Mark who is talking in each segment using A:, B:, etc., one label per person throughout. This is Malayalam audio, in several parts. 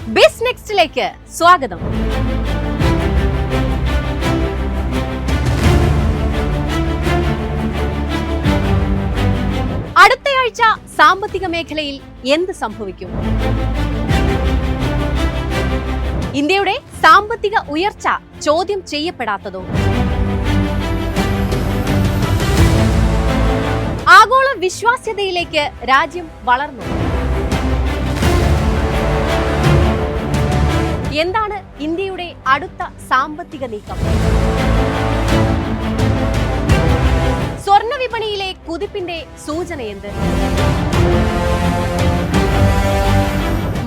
A: ബിസ് നെക്സ്റ്റിലേക്ക് സ്വാഗതം. അടുത്തയാഴ്ച സാമ്പത്തിക മേഖലയിൽ എന്ത് സംഭവിക്കും? ഇന്ത്യയുടെ സാമ്പത്തിക ഉയർച്ച ചോദ്യം ചെയ്യപ്പെടാത്തതോ? ആഗോള വിശ്വാസ്യതയിലേക്ക് രാജ്യം വളർന്നു. എന്താണ് ഇന്ത്യയുടെ അടുത്ത സാമ്പത്തിക നീക്കം? സ്വർണ്ണ വിപണിയിലെ കുതിപ്പിന്റെ സൂചനയെന്ത്?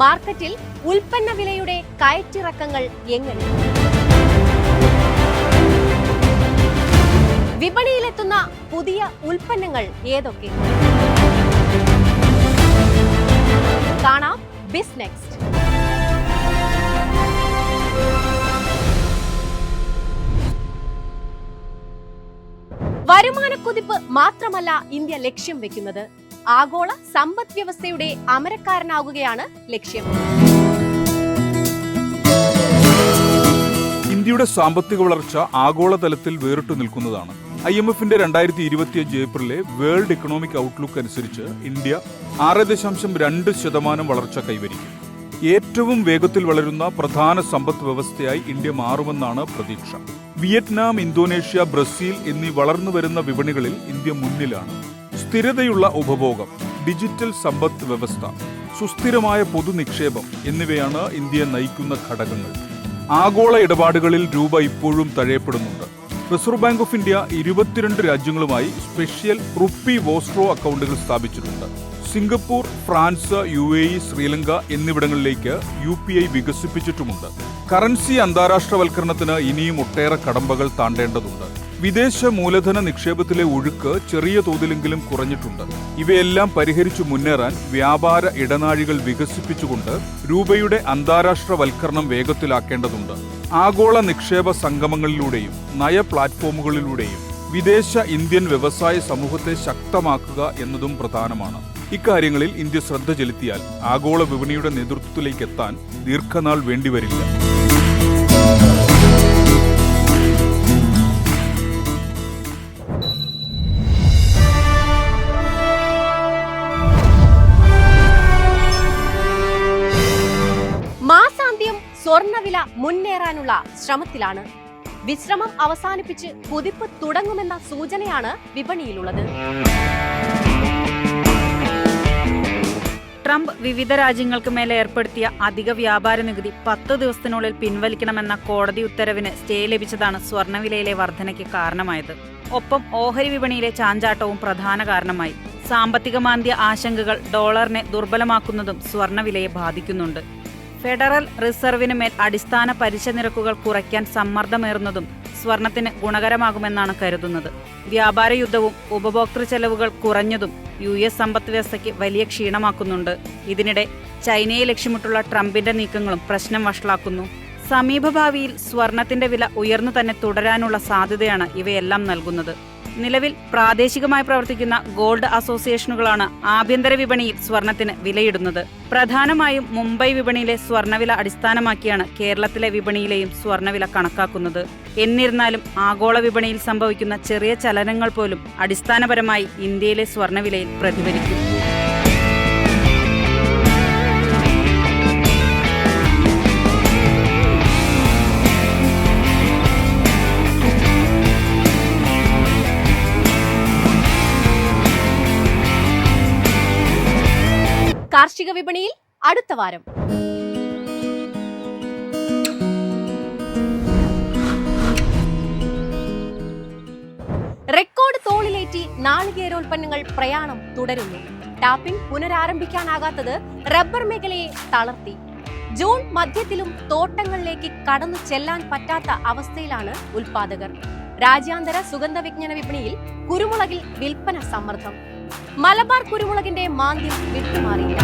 A: മാർക്കറ്റിൽ ഉൽപ്പന്ന വിലയുടെ കയറ്റിറക്കങ്ങൾ എങ്ങനെ? വിപണിയിലെത്തുന്ന പുതിയ ഉൽപ്പന്നങ്ങൾ ഏതൊക്കെ? കാണാം ബിസ് നെക്സ്റ്റ്. വരുമാനക്കുതിപ്പ് മാത്രമല്ല ഇന്ത്യ ലക്ഷ്യം വെക്കുന്നത്. ആഗോള സമ്പദ് വ്യവസ്ഥയുടെ അമരക്കാരനാകുകയാണ് ലക്ഷ്യം.
B: ഇന്ത്യയുടെ സാമ്പത്തിക വളർച്ച ആഗോളതലത്തിൽ വേറിട്ടു നിൽക്കുന്നതാണ്. IMFന്റെ 2025 ഏപ്രിലെ വേൾഡ് ഇക്കണോമിക് ഔട്ട്ലുക്ക് അനുസരിച്ച് ഇന്ത്യ 6.2% വളർച്ച കൈവരിക്കും. ഏറ്റവും വേഗത്തിൽ വളരുന്ന പ്രധാന സമ്പദ് വ്യവസ്ഥയായി ഇന്ത്യ മാറുമെന്നാണ് പ്രതീക്ഷ. വിയറ്റ്നാം, ഇന്തോനേഷ്യ, ബ്രസീൽ എന്നീ വളർന്നുവരുന്ന വിപണികളിൽ ഇന്ത്യ മുന്നിലാണ്. സ്ഥിരതയുള്ള ഉപഭോഗം, ഡിജിറ്റൽ സമ്പദ് വ്യവസ്ഥ, സുസ്ഥിരമായ പൊതുനിക്ഷേപം എന്നിവയാണ് ഇന്ത്യയെ നയിക്കുന്ന ഘടകങ്ങൾ. ആഗോള ഇടപാടുകളിൽ രൂപ ഇപ്പോഴും തഴയപ്പെടുന്നുണ്ട്. റിസർവ് ബാങ്ക് ഓഫ് ഇന്ത്യ 22 രാജ്യങ്ങളുമായി സ്പെഷ്യൽ റുപ്പി വോസ്ട്രോ അക്കൗണ്ടുകൾ സ്ഥാപിച്ചിട്ടുണ്ട്. സിംഗപ്പൂർ, ഫ്രാൻസ്, UAE, ശ്രീലങ്ക എന്നിവിടങ്ങളിലേക്ക് UPI വികസിപ്പിച്ചിട്ടുമുണ്ട്. കറൻസി അന്താരാഷ്ട്രവൽക്കരണത്തിന് ഇനിയും ഒട്ടേറെ കടമ്പകൾ താണ്ടേണ്ടതുണ്ട്. വിദേശ മൂലധന നിക്ഷേപത്തിലെ ഒഴുക്ക് ചെറിയ തോതിലെങ്കിലും കുറഞ്ഞിട്ടുണ്ട്. ഇവയെല്ലാം പരിഹരിച്ചു മുന്നേറാൻ വ്യാപാര ഇടനാഴികൾ വികസിപ്പിച്ചുകൊണ്ട് രൂപയുടെ അന്താരാഷ്ട്രവൽക്കരണം വേഗത്തിലാക്കേണ്ടതുണ്ട്. ആഗോള നിക്ഷേപ സംഗമങ്ങളിലൂടെയും നയ പ്ലാറ്റ്ഫോമുകളിലൂടെയും വിദേശ ഇന്ത്യൻ വ്യവസായ സമൂഹത്തെ ശക്തമാക്കുക എന്നതും പ്രധാനമാണ്. ഇക്കാര്യങ്ങളിൽ ഇന്ത്യ ശ്രദ്ധ ചെലുത്തിയാൽ ആഗോള വിപണിയുടെ നേതൃത്വത്തിലേക്ക് എത്താൻ ദീർഘനാൾ വേണ്ടിവരില്ല.
A: മാസാന്ത്യം സ്വർണ്ണവില മുന്നേറാനുള്ള ശ്രമത്തിലാണ്. വിശ്രമം അവസാനിപ്പിച്ച് കുതിപ്പ് തുടങ്ങുമെന്ന സൂചനയാണ് വിപണിയിലുള്ളത്.
C: ട്രംപ് വിവിധ രാജ്യങ്ങൾക്ക് മേലെ ഏർപ്പെടുത്തിയ അധിക വ്യാപാര നികുതി 10 ദിവസത്തിനുള്ളിൽ പിൻവലിക്കണമെന്ന കോടതി ഉത്തരവിന് സ്റ്റേ ലഭിച്ചതാണ് സ്വർണ്ണവിലയിലെ വർധനയ്ക്ക് കാരണമായത്. ഒപ്പം ഓഹരി വിപണിയിലെ ചാഞ്ചാട്ടവും പ്രധാന കാരണമായി. സാമ്പത്തിക മാന്ദ്യ ആശങ്കകൾ ഡോളറിനെ ദുർബലമാക്കുന്നതും സ്വർണ്ണവിലയെ ബാധിക്കുന്നുണ്ട്. ഫെഡറൽ റിസർവിന് മേൽ അടിസ്ഥാന പലിശ നിരക്കുകൾ കുറയ്ക്കാൻ സമ്മർദ്ദമേറുന്നതും സ്വർണത്തിന് ഗുണകരമാകുമെന്നാണ് കരുതുന്നത്. വ്യാപാര യുദ്ധവും ഉപഭോക്തൃ ചെലവുകൾ കുറഞ്ഞതും US സമ്പദ് വ്യവസ്ഥയ്ക്ക് വലിയ ക്ഷീണമാക്കുന്നുണ്ട്. ഇതിനിടെ ചൈനയെ ലക്ഷ്യമിട്ടുള്ള ട്രംപിന്റെ നീക്കങ്ങളും പ്രശ്നം വഷളാക്കുന്നു. സമീപഭാവിയിൽ സ്വർണത്തിന്റെ വില ഉയർന്നു തന്നെ തുടരാനുള്ള സാധ്യതയാണ് ഇവയെല്ലാം നൽകുന്നത്. നിലവിൽ പ്രാദേശികമായി പ്രവർത്തിക്കുന്ന ഗോൾഡ് അസോസിയേഷനുകളാണ് ആഭ്യന്തര വിപണിയിൽ സ്വർണത്തിന് വിലയിടുന്നത്. പ്രധാനമായും മുംബൈ വിപണിയിലെ സ്വർണ്ണവില അടിസ്ഥാനമാക്കിയാണ് കേരളത്തിലെ വിപണിയിലെയും സ്വർണ്ണവില കണക്കാക്കുന്നത്. എന്നിരുന്നാലും ആഗോള വിപണിയിൽ സംഭവിക്കുന്ന ചെറിയ ചലനങ്ങൾ പോലും അടിസ്ഥാനപരമായി ഇന്ത്യയിലെ സ്വർണ്ണവിലയിൽ പ്രതിഫലിക്കും.
A: കാർഷിക വിപണിയിൽ അടുത്ത വാരം. റെക്കോർഡ് തോളിലേറ്റി നാളികേരോൽപ്പന്നങ്ങൾ പ്രയാണം തുടരുന്നു. ടാപ്പിംഗ് പുനരാരംഭിക്കാനാകാത്തത് റബ്ബർ മേഖലയെ തളർത്തി. ജൂൺ മധ്യത്തിലും തോട്ടങ്ങളിലേക്ക് കടന്നു ചെല്ലാൻ പറ്റാത്ത അവസ്ഥയിലാണ് ഉൽപാദകർ. രാജ്യാന്തര സുഗന്ധ വിജ്ഞാന വിപണിയിൽ കുരുമുളകിൽ വിൽപ്പന സമ്മർദ്ദം. മലബാർ കുരുമുളകിന്റെ മാന്ദ്യം വിട്ടുമാറിയില്ല.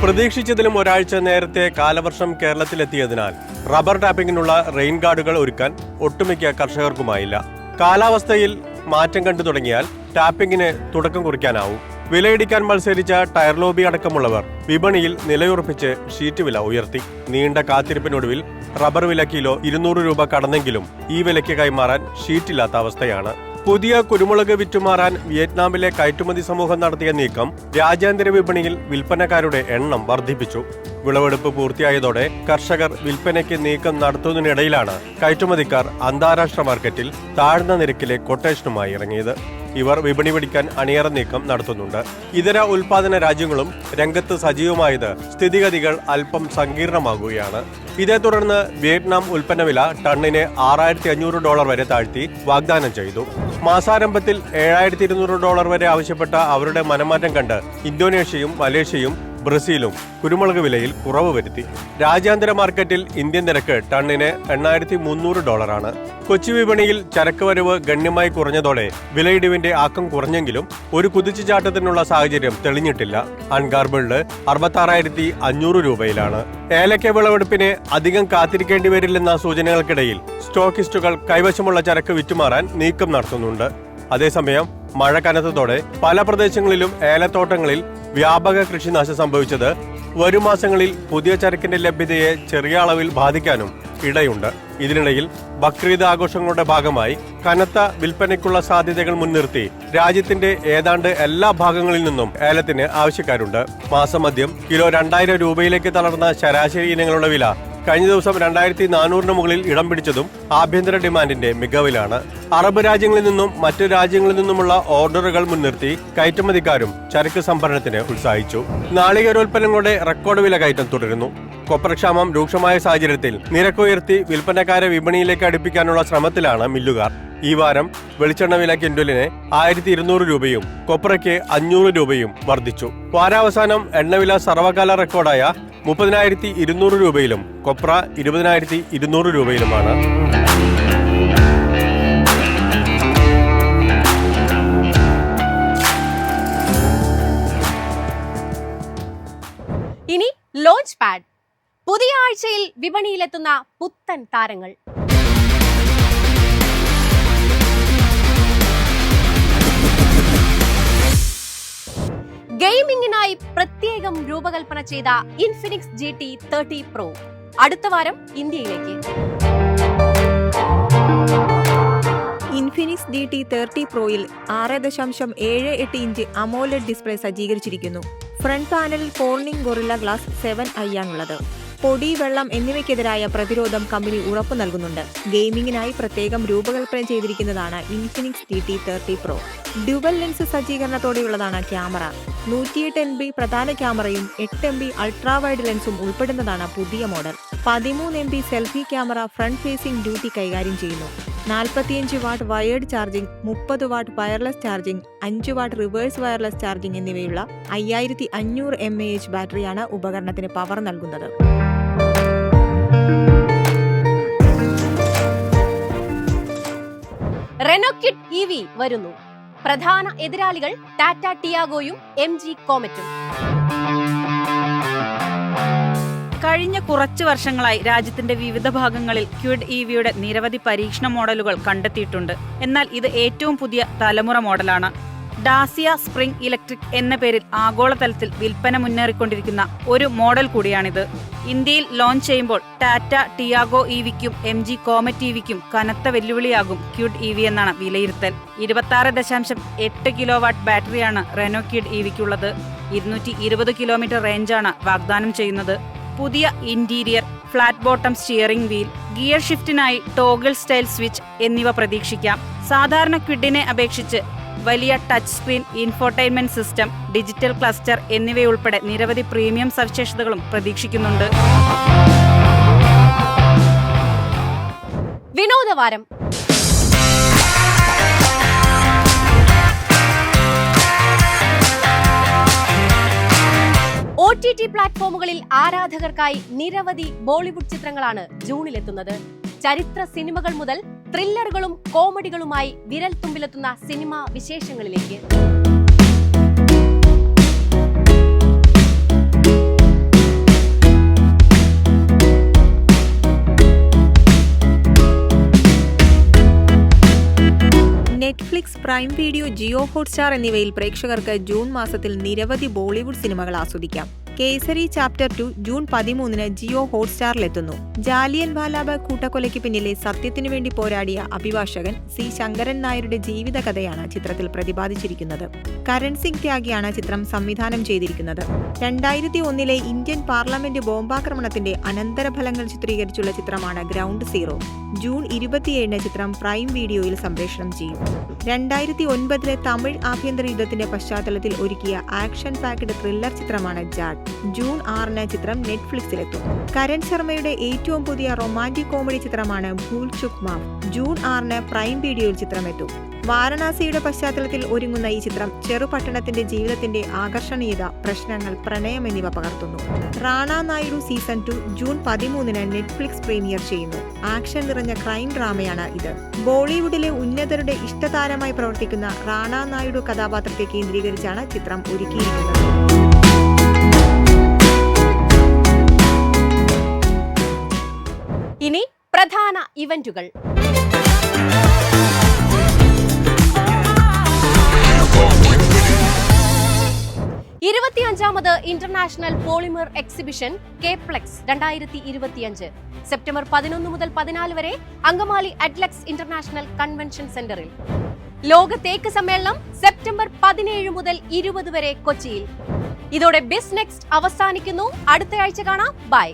D: പ്രതീക്ഷിച്ചതിലും ഒരാഴ്ച നേരത്തെ കാലവർഷം കേരളത്തിലെത്തിയതിനാൽ റബ്ബർ ടാപ്പിംഗിനുള്ള റെയിൻ ഗാർഡുകൾ ഒരുക്കാൻ ഒട്ടുമിക്ക കർഷകർക്കുമായില്ല. കാലാവസ്ഥയിൽ മാറ്റം കണ്ടു തുടങ്ങിയാൽ ടാപ്പിംഗിന് തുടക്കം കുറിക്കാനാവും. വിലയിടിക്കാൻ മത്സരിച്ച ടയർ ലോബി അടക്കമുള്ളവർ വിപണിയിൽ നിലയുറപ്പിച്ച് ഷീറ്റ് വില ഉയർത്തി. നീണ്ട കാത്തിരിപ്പിനൊടുവിൽ റബ്ബർ വില കിലോ 200 രൂപ കടന്നെങ്കിലും ഈ വിലയ്ക്ക് കൈമാറാൻ ഷീറ്റില്ലാത്ത അവസ്ഥയാണ്. പുതിയ കുരുമുളക് വിറ്റുമാറാൻ വിയറ്റ്നാമിലെ കയറ്റുമതി സമൂഹം നടത്തിയ നീക്കം രാജ്യാന്തര വിപണിയിൽ വിൽപ്പനക്കാരുടെ എണ്ണം വർദ്ധിപ്പിച്ചു. വിളവെടുപ്പ് പൂർത്തിയായതോടെ കർഷകർ വിൽപ്പനയ്ക്ക് നീക്കം നടത്തുന്നതിനിടയിലാണ് കയറ്റുമതിക്കാർ അന്താരാഷ്ട്ര മാർക്കറ്റിൽ താഴ്ന്ന നിരക്കിലെ കൊട്ടേഷനുമായി ഇറങ്ങിയത്. ഇവർ വിപണി പിടിക്കാൻ അണിയറ നീക്കം നടത്തുന്നുണ്ട്. ഇതര ഉൽപാദന രാജ്യങ്ങളും രംഗത്ത് സജീവമായത് സ്ഥിതിഗതികൾ അല്പം സങ്കീർണമാകുകയാണ്. ഇതേ തുടർന്ന് വിയറ്റ്നാം ഉൽപ്പന്ന വില ടണ്ണിന് $6,500 വരെ താഴ്ത്തി വാഗ്ദാനം ചെയ്തു. മാസാരംഭത്തിൽ $7,200 വരെ ആവശ്യപ്പെട്ട അവരുടെ മനംമാറ്റം കണ്ട് ഇന്തോനേഷ്യയും മലേഷ്യയും ബ്രസീലും കുരുമുളക് വിലയിൽ കുറവ് വരുത്തി. രാജ്യാന്തര മാർക്കറ്റിൽ ഇന്ത്യൻ നിരക്ക് ടണ്ണിന് $8,300 കൊച്ചി വിപണിയിൽ ചരക്ക് വരവ് ഗണ്യമായി കുറഞ്ഞതോടെ വിലയിടിവിന്റെ ആക്കം കുറഞ്ഞെങ്കിലും ഒരു കുതിച്ചുചാട്ടത്തിനുള്ള സാഹചര്യം തെളിഞ്ഞിട്ടില്ല. അൺഗാർബിൾഡ് 66,500 രൂപയിലാണ്. ഏലക്ക വിളവെടുപ്പിന് അധികം കാത്തിരിക്കേണ്ടി വരില്ലെന്ന സൂചനകൾക്കിടയിൽ സ്റ്റോക്കിസ്റ്റുകൾ കൈവശമുള്ള ചരക്ക് വിറ്റുമാറാൻ നീക്കം നടത്തുന്നുണ്ട്. അതേസമയം മഴ കനത്തതോടെ പല പ്രദേശങ്ങളിലും ഏലത്തോട്ടങ്ങളിൽ വ്യാപക കൃഷിനാശം സംഭവിച്ചത് വരും മാസങ്ങളിൽ പുതിയ ചരക്കിന്റെ ലഭ്യതയെ ചെറിയ അളവിൽ ബാധിക്കാനും ഇടയുണ്ട്. ഇതിനിടയിൽ ബക്രീദ് ആഘോഷങ്ങളുടെ ഭാഗമായി കനത്ത വിൽപ്പനയ്ക്കുള്ള സാധ്യതകൾ മുൻനിർത്തി രാജ്യത്തിന്റെ ഏതാണ്ട് എല്ലാ ഭാഗങ്ങളിൽ നിന്നും ഏലത്തിന് ആവശ്യക്കാരുണ്ട്. മാസമദ്യം കിലോ 2,000 രൂപയിലേക്ക് തളർന്ന ശരാശരി ഇനങ്ങളുടെ വില കഴിഞ്ഞ ദിവസം 2,400 മുകളിൽ ഇടം പിടിച്ചതും ആഭ്യന്തര ഡിമാൻഡിന്റെ മികവിലാണ്. അറബ് രാജ്യങ്ങളിൽ നിന്നും മറ്റു രാജ്യങ്ങളിൽ നിന്നുമുള്ള ഓർഡറുകൾ മുൻനിർത്തി കയറ്റുമതിക്കാരും ചരക്ക് സംഭരണത്തിന് ഉത്സാഹിച്ചു. നാളികേരോൽപ്പന്നങ്ങളുടെ റെക്കോർഡ് വില കയറ്റം തുടരുന്നു. കൊപ്രക്ഷാമം രൂക്ഷമായ സാഹചര്യത്തിൽ നിരക്കുയർത്തി വിൽപ്പനക്കാരെ വിപണിയിലേക്ക് അടുപ്പിക്കാനുള്ള ശ്രമത്തിലാണ് മില്ലുകാർ. ഈ വാരം വെളിച്ചെണ്ണ വില ക്വിന്റലിന് 1,200 രൂപയും കൊപ്രയ്ക്ക് 500 രൂപയും വർദ്ധിച്ചു. വാരാവസാനം എണ്ണവില സർവകാല റെക്കോർഡായ 30,200 രൂപയിലും കൊപ്ര 20,200 രൂപയിലുമാണ്.
A: ഇനി ലോഞ്ച് പാഡ്. പുതിയ ആഴ്ചയിൽ വിപണിയിലെത്തുന്ന പുത്തൻ താരങ്ങൾ. ഗെയിമിംഗിനായി പ്രത്യേകം രൂപകൽപ്പന ചെയ്ത ഇൻഫിനിക്സ് GT 30 Pro അടുത്ത വാരം ഇന്ത്യയിലേക്ക്.
E: Infinix GT 30 Proയിൽ 6.78 inch AMOLED display സജ്ജീകരിച്ചിരിക്കുന്നു. ഫ്രണ്ട് പാനലിൽ കോർണിംഗ് ഗൊറില്ല ഗ്ലാസ് 7i ആണുള്ളത്. പൊടി, വെള്ളം എന്നിവയ്ക്കെതിരായ പ്രതിരോധം കമ്പനി ഉറപ്പു നൽകുന്നുണ്ട്. ഗെയിമിംഗിനായി പ്രത്യേകം രൂപകൽപ്പന ചെയ്തിരിക്കുന്നതാണ് Infinix GT 30 Pro. Dual lens സജ്ജീകരണത്തോടെയുള്ളതാണ് ക്യാമറ. 108 MB പ്രധാന ക്യാമറയും 8 MB അൾട്രാ വൈഡ് ലെൻസും ഉൾപ്പെടുന്നതാണ് പുതിയ model. 13 MB selfie camera front facing duty കൈകാര്യം ചെയ്യുന്നു. 45 watt wired charging, 30 watt wireless charging, 5 watt reverse wireless charging എന്നിവയുള്ള 5500 mAh ബാറ്ററിയാണ് ഉപകരണത്തിന് പവർ നൽകുന്നത്.
A: റെനോ കിഡ് EV വരുന്നു. പ്രധാന എതിരാളികൾ ടാറ്റ ടിയാഗോയും MG കോമറ്റും.
C: കഴിഞ്ഞ കുറച്ചു വർഷങ്ങളായി രാജ്യത്തിന്റെ വിവിധ ഭാഗങ്ങളിൽ ക്വിഡ് EVയുടെ നിരവധി പരീക്ഷണ മോഡലുകൾ കണ്ടെത്തിയിട്ടുണ്ട്. എന്നാൽ ഇത് ഏറ്റവും പുതിയ തലമുറ മോഡലാണ്. ഡാസിയ സ്പ്രിംഗ് ഇലക്ട്രിക് എന്ന പേരിൽ ആഗോളതലത്തിൽ വിൽപ്പന മുന്നേറിക്കൊണ്ടിരിക്കുന്ന ഒരു മോഡൽ കൂടിയാണിത്. ഇന്ത്യയിൽ ലോഞ്ച് ചെയ്യുമ്പോൾ ടാറ്റ ടിയാഗോ EVയ്ക്കും MG കോമറ്റ് EVയ്ക്കും കനത്ത വെല്ലുവിളിയാകും ക്വിഡ് EV എന്നാണ് വിലയിരുത്തൽ. 26.8 കിലോവാട്ട് ബാറ്ററിയാണ് റെനോ ക്വിഡ് EVയ്ക്കുള്ളത്. 220 കിലോമീറ്റർ റേഞ്ചാണ് വാഗ്ദാനം ചെയ്യുന്നത്. പുതിയ interior, flat bottom steering wheel, gear ഷിഫ്റ്റിനായി ടോഗിൾ സ്റ്റൈൽ സ്വിച്ച് എന്നിവ പ്രതീക്ഷിക്കാം. സാധാരണ ക്വിഡിനെ അപേക്ഷിച്ച് വലിയ touch screen, infotainment system, digital cluster എന്നിവയുൾപ്പെടെ നിരവധി പ്രീമിയം സവിശേഷതകളും പ്രതീക്ഷിക്കുന്നുണ്ട്.
A: വിനോദവാരം. OTT പ്ലാറ്റ്ഫോമുകളിൽ ആരാധകർക്കായി നിരവധി ബോളിവുഡ് ചിത്രങ്ങളാണ് ജൂണിലെത്തുന്നത്. ചരിത്ര സിനിമകൾ മുതൽ ത്രില്ലറുകളും കോമഡികളുമായി വിരൽ തുമ്പിലെത്തുന്ന സിനിമാ വിശേഷങ്ങളിലേക്ക്.
E: Netflix Prime Video, Jio Hotstar എന്നിവയിൽ പ്രേക്ഷകർക്ക് ജൂൺ മാസത്തിൽ നിരവധി ബോളിവുഡ് സിനിമകൾ ആസ്വദിക്കാം. കേസരി ചാപ്റ്റർ 2 ജൂൺ 13 ജിയോ ഹോട്ട്സ്റ്റാറിലെത്തുന്നു. ജാലിയൻ വാലാബാഗ് കൂട്ടക്കൊലയ്ക്ക് പിന്നിലെ സത്യത്തിനു വേണ്ടി പോരാടിയ അഭിഭാഷകൻ സി ശങ്കരൻ നായരുടെ ജീവിതകഥയാണ് ചിത്രത്തിൽ പ്രതിപാദിച്ചിരിക്കുന്നത്. കരൺ സിംഗ് ത്യാഗിയാണ് ചിത്രം സംവിധാനം ചെയ്തിരിക്കുന്നത്. 2001 ഇന്ത്യൻ പാർലമെന്റ് ബോംബാക്രമണത്തിന്റെ അനന്തരഫലങ്ങൾ ചിത്രീകരിച്ചുള്ള ചിത്രമാണ് ഗ്രൗണ്ട് സീറോ. ജൂൺ 27 ചിത്രം പ്രൈം വീഡിയോയിൽ സംപ്രേഷണം ചെയ്യും. 2009 തമിഴ് ആഭ്യന്തര യുദ്ധത്തിന്റെ പശ്ചാത്തലത്തിൽ ഒരുക്കിയ ആക്ഷൻ പാക്ഡ് ത്രില്ലർ ചിത്രമാണ് ജാഡ്. ജൂൺ 6 ചിത്രം നെറ്റ്ഫ്ലിക്സിലെത്തും. കരൺ ശർമ്മയുടെ ഏറ്റവും പുതിയ റൊമാന്റിക് കോമഡി ചിത്രമാണ് ഭൂൽ ചുക് മാഫ്. ജൂൺ 6 പ്രൈം വീഡിയോയിൽ ചിത്രമെത്തും. വാരണാസിയുടെ പശ്ചാത്തലത്തിൽ ഒരുങ്ങുന്ന ഈ ചിത്രം ചെറുപട്ടണത്തിന്റെ ജീവിതത്തിന്റെ ആകർഷണീയത, പ്രശ്നങ്ങൾ, പ്രണയം എന്നിവ പകർത്തുന്നു. Rana Naidu season 2 June 13 Netflix premier ചെയ്യുന്നു. ആക്ഷൻ നിറഞ്ഞ ക്രൈം ഡ്രാമയാണ് ഇത്. ബോളിവുഡിലെ ഉന്നതരുടെ ഇഷ്ടതാരമായി പ്രവർത്തിക്കുന്ന റാണ നായിഡു കഥാപാത്രത്തെ കേന്ദ്രീകരിച്ചാണ് ചിത്രം ഒരുക്കിയിരിക്കുന്നത്.
A: ഇനി പ്രധാന ഇവന്റുകൾ. ഇരുപത്തിയഞ്ചാമത് ഇന്റർനാഷണൽ പോളിമർ എക്സിബിഷൻ കേപ്ലെക്സ് 2025 സെപ്റ്റംബർ 11 മുതൽ 14 വരെ അങ്കമാലി അഡ്ലക്സ് ഇന്റർനാഷണൽ കൺവെൻഷൻ സെന്ററിൽ. ലോക തേക്ക് സമ്മേളനം സെപ്റ്റംബർ 17 മുതൽ 20 വരെ കൊച്ചിയിൽ. ഇതോടെ ബിസ് നെക്സ്റ്റ് അവസാനിക്കുന്നു. അടുത്തയാഴ്ച കാണാം. ബൈ.